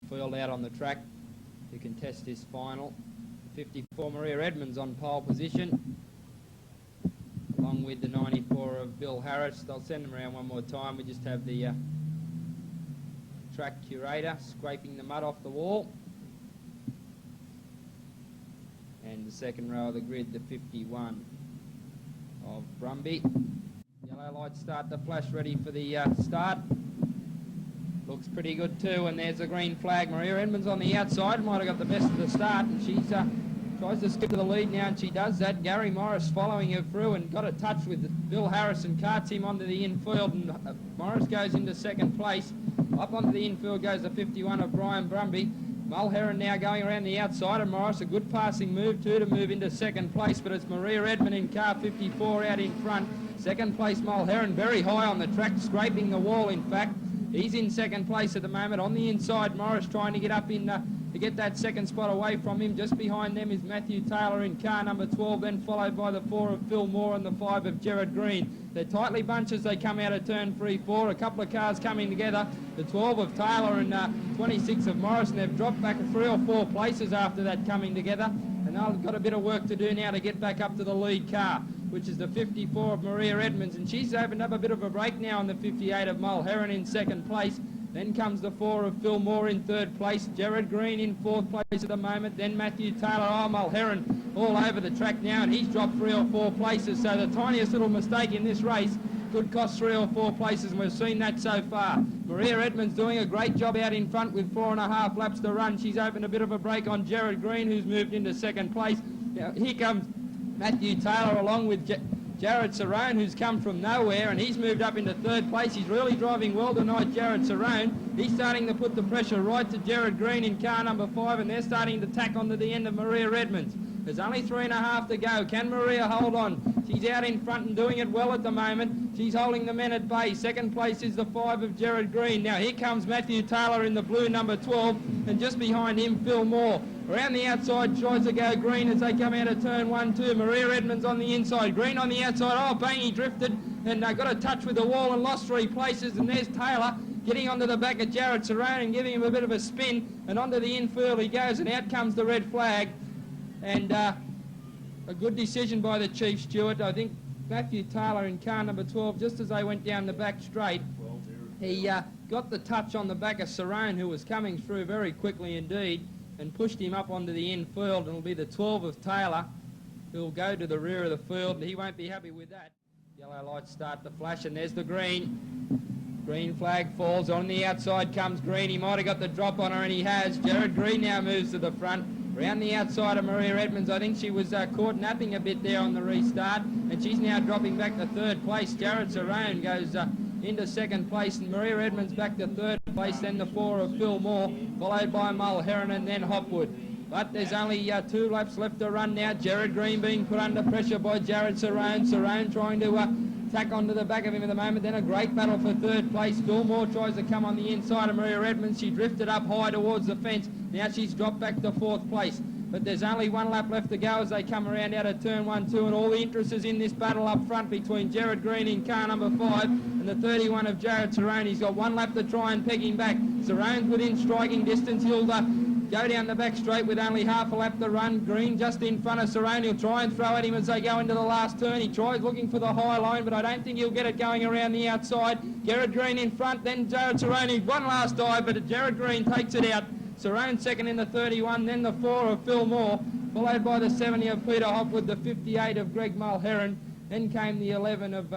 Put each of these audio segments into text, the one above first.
infield out on the track to contest this final. 54 Maria Edmonds on pole position, along with the 94 of Bill Harris. They'll send them around one more time. We just have the track curator scraping the mud off the wall. And the second row of the grid, the 51 of Brumby. Yellow lights start to flash, ready for the start. Looks pretty good too, and there's the green flag. Maria Edmonds on the outside, might have got the best of the start, and she's tries to skip to the lead now, and she does that. Gary Morris following her through and got a touch with Bill Harris and carts him onto the infield, and Morris goes into second place. Up onto the infield goes the 51 of Brian Brumby. Mulherron now going around the outside of Morris. A good passing move too to move into second place, but it's Maria Edmond in car 54 out in front. Second place Mulherron, very high on the track, scraping the wall in fact. He's in second place at the moment. On the inside, Morris trying to get up in to get that second spot away from him. Just behind them is Matthew Taylor in car number 12, then followed by the 4 of Phil Moore and the 5 of Gerard Green. They're tightly bunched as they come out of turn 3-4. A couple of cars coming together. The 12 of Taylor and 26 of Morris, and they've dropped back 3 or 4 places after that coming together. And they've got a bit of work to do now to get back up to the lead car, which is the 54 of Maria Edmonds, and she's opened up a bit of a break now on the 58 of Mulherron in second place. Then comes the 4 of Phil Moore in third place, Gerard Green in fourth place at the moment, then Matthew Taylor. Mulherron all over the track now, and he's dropped 3 or 4 places, so the tiniest little mistake in this race could cost 3 or 4 places, and we've seen that so far. Maria Edmonds doing a great job out in front with 4.5 laps to run. She's opened a bit of a break on Gerard Green, who's moved into second place. Now, here comes Matthew Taylor along with Jared Cerrone, who's come from nowhere, and he's moved up into third place. He's really driving well tonight, Jared Cerrone. He's starting to put the pressure right to Gerard Green in car number 5, and they're starting to tack onto the end of Maria Edmonds. There's only 3.5 to go. Can Maria hold on? She's out in front and doing it well at the moment. She's holding the men at bay. Second place is the 5 of Gerard Green. Now here comes Matthew Taylor in the blue number 12, and just behind him Phil Moore. Around the outside tries to go Green as they come out of turn 1-2. Maria Edmonds on the inside. Green on the outside. Oh, bang, he drifted and got a touch with the wall and lost 3 places. And there's Taylor getting onto the back of Jared Cerrone and giving him a bit of a spin. And onto the infield he goes, and out comes the red flag. And a good decision by the Chief Steward. I think Matthew Taylor in car number 12, just as they went down the back straight, he got the touch on the back of Cerrone, who was coming through very quickly indeed, and pushed him up onto the infield, and it'll be the 12 of Taylor who'll go to the rear of the field, and he won't be happy with that. Yellow lights start to flash, and there's the green. Green flag falls. On the outside comes Green. He might have got the drop on her, and he has. Gerard Green now moves to the front. Around the outside of Maria Edmonds, I think she was caught napping a bit there on the restart, and she's now dropping back to third place. Jared Cerrone goes into second place, and Maria Edmonds back to third place, then the 4 of Phil Moore, followed by Mulherron and then Hopwood. But there's only 2 laps left to run now. Gerard Green being put under pressure by Jared Cerrone. Cerrone trying to tack onto the back of him at the moment. Then a great battle for third place. Phil Moore tries to come on the inside of Maria Edmonds. She drifted up high towards the fence. Now she's dropped back to 4th place. But there's only 1 lap left to go as they come around out of turn 1-2, and all the interest is in this battle up front between Gerard Green in car number 5 and the 31 of Jared Cerrone. He's got 1 lap to try and peg him back. Cerrone's within striking distance. He'll go down the back straight with only half a lap to run. Green just in front of Cerrone. He'll try and throw at him as they go into the last turn. He tries looking for the high line, but I don't think he'll get it going around the outside. Gerard Green in front, then Jared Cerrone. 1 last dive, but Gerard Green takes it out. Cerrone second in the 31, then the 4 of Phil Moore, followed by the 70 of Peter Hopwood, the 58 of Greg Mulherron. Then came the 11 of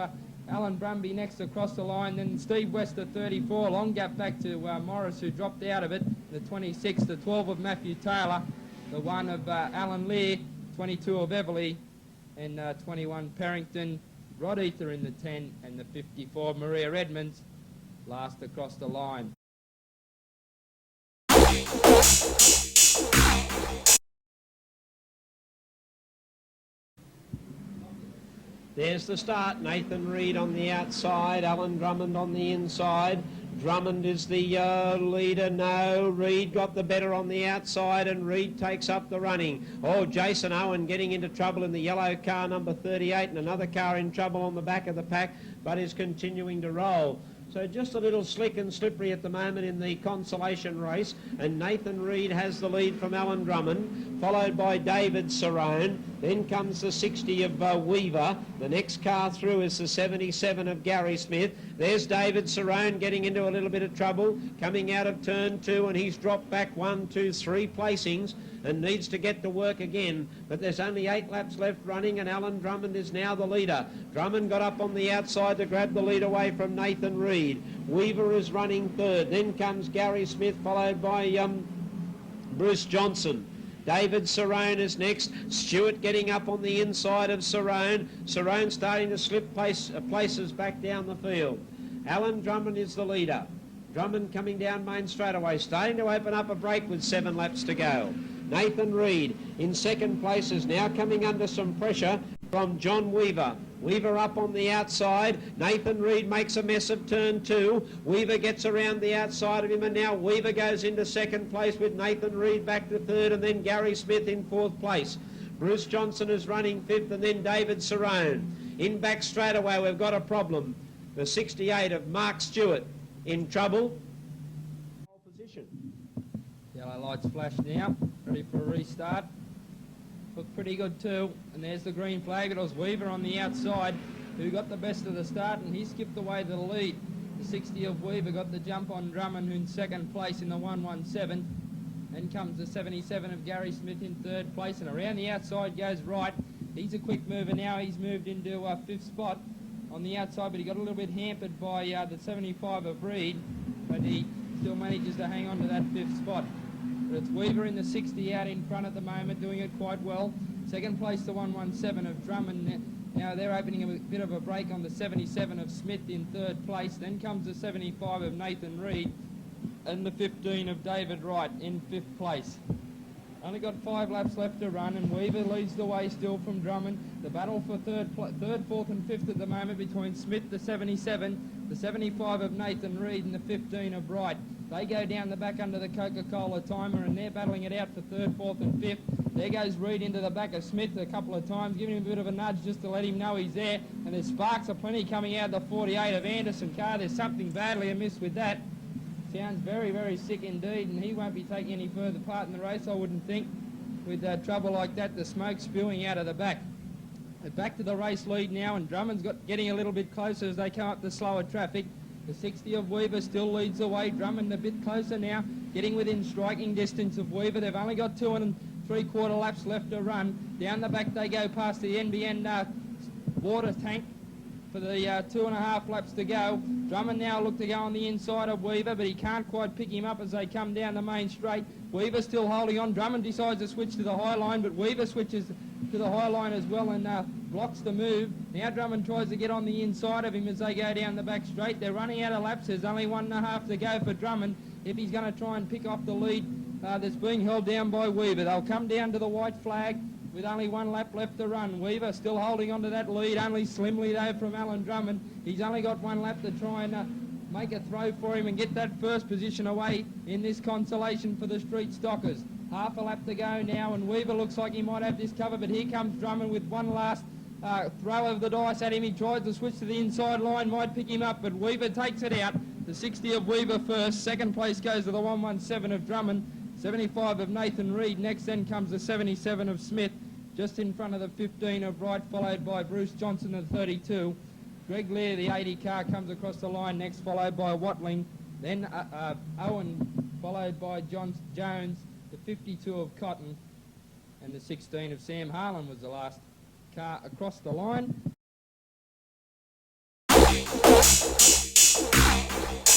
Alan Brumby next across the line. Then Steve West at 34, long gap back to Morris, who dropped out of it. The 26, the 12 of Matthew Taylor, the 1 of Alan Lear, 22 of Everly, and 21 Parrington. Rod Ether in the 10, and the 54 Maria Edmonds last across the line. There's the start. Nathan Reid on the outside, Alan Drummond on the inside. Drummond is the leader. No, Reid got the better on the outside, and Reid takes up the running. Oh, Jason Owen getting into trouble in the yellow car number 38, and another car in trouble on the back of the pack, but is continuing to roll. So just a little slick and slippery at the moment in the consolation race, and Nathan Reid has the lead from Alan Drummond, followed by David Cerrone. Then comes the 60 of Weaver. The next car through is the 77 of Gary Smith. There's David Cerrone getting into a little bit of trouble, coming out of turn 2, and he's dropped back 1, 2, 3 placings and needs to get to work again. But there's only 8 laps left running, and Alan Drummond is now the leader. Drummond got up on the outside to grab the lead away from Nathan Reid. Weaver is running third. Then comes Gary Smith, followed by Bruce Johnson. David Cerrone is next. Stewart getting up on the inside of Cerrone. Cerrone starting to slip places back down the field. Alan Drummond is the leader. Drummond coming down main straightaway, starting to open up a break with 7 laps to go. Nathan Reid in second place is now coming under some pressure from John Weaver. Weaver up on the outside. Nathan Reid makes a mess of turn 2. Weaver gets around the outside of him, and now Weaver goes into second place with Nathan Reid back to third, and then Gary Smith in 4th place. Bruce Johnson is running 5th, and then David Cerrone. In back straight away, we've got a problem. The 68 of Mark Stewart in trouble. Position. Yellow lights flash now, ready for a restart. Looked pretty good too, and there's the green flag. It was Weaver on the outside who got the best of the start, and he skipped away to the lead. The 60 of Weaver got the jump on Drummond, who in second place in the 117. Then comes the 77 of Gary Smith in third place, and around the outside goes Wright. He's a quick mover now. He's moved into 5th spot on the outside, but he got a little bit hampered by the 75 of Reid, but he still manages to hang on to that 5th spot. But it's Weaver in the 60 out in front at the moment, doing it quite well. Second place, the 117 of Drummond. Now they're opening a bit of a break on the 77 of Smith in third place. Then comes the 75 of Nathan Reid and the 15 of David Wright in 5th place. Only got 5 laps left to run, and Weaver leads the way still from Drummond. The battle for third, 4th and 5th at the moment between Smith, the 77, the 75 of Nathan Reid and the 15 of Wright. They go down the back under the Coca-Cola timer, and they're battling it out for 3rd, 4th and 5th. There goes Reid into the back of Smith a couple of times, giving him a bit of a nudge just to let him know he's there. And there's sparks of plenty coming out of the 48 of Anderson car. There's something badly amiss with that. Sounds very, very sick indeed, and he won't be taking any further part in the race, I wouldn't think, with trouble like that, the smoke spewing out of the back. But back to the race lead now, and Drummond's getting a little bit closer as they come up the slower traffic. The 60 of Weaver still leads the way. Drummond a bit closer now, getting within striking distance of Weaver. They've only got 2 3/4 laps left to run. Down the back they go past the NBN water tank for the 2.5 laps to go. Drummond now look to go on the inside of Weaver, but he can't quite pick him up as they come down the main straight. Weaver still holding on. Drummond decides to switch to the high line, but Weaver switches to the high line as well and blocks the move. Now Drummond tries to get on the inside of him as they go down the back straight. They're running out of laps. There's only 1.5 to go for Drummond if he's going to try and pick off the lead that's being held down by Weaver. They'll come down to the white flag with only 1 lap left to run. Weaver still holding on to that lead, only slimly though from Alan Drummond. He's only got 1 lap to try and make a throw for him and get that first position away in this consolation for the street stockers. Half a lap to go now, and Weaver looks like he might have this cover, but here comes Drummond with one last throw of the dice at him. He tries to switch to the inside line, might pick him up, but Weaver takes it out. The 60 of Weaver first. Second place goes to the 117 of Drummond. 75 of Nathan Reid next, then comes the 77 of Smith, just in front of the 15 of Wright, followed by Bruce Johnson at 32. Greg Lear, the 80 car, comes across the line next, followed by Watling, then Owen, followed by Jones, the 52 of Cotton, and the 16 of Sam Harlan was the last car across the line.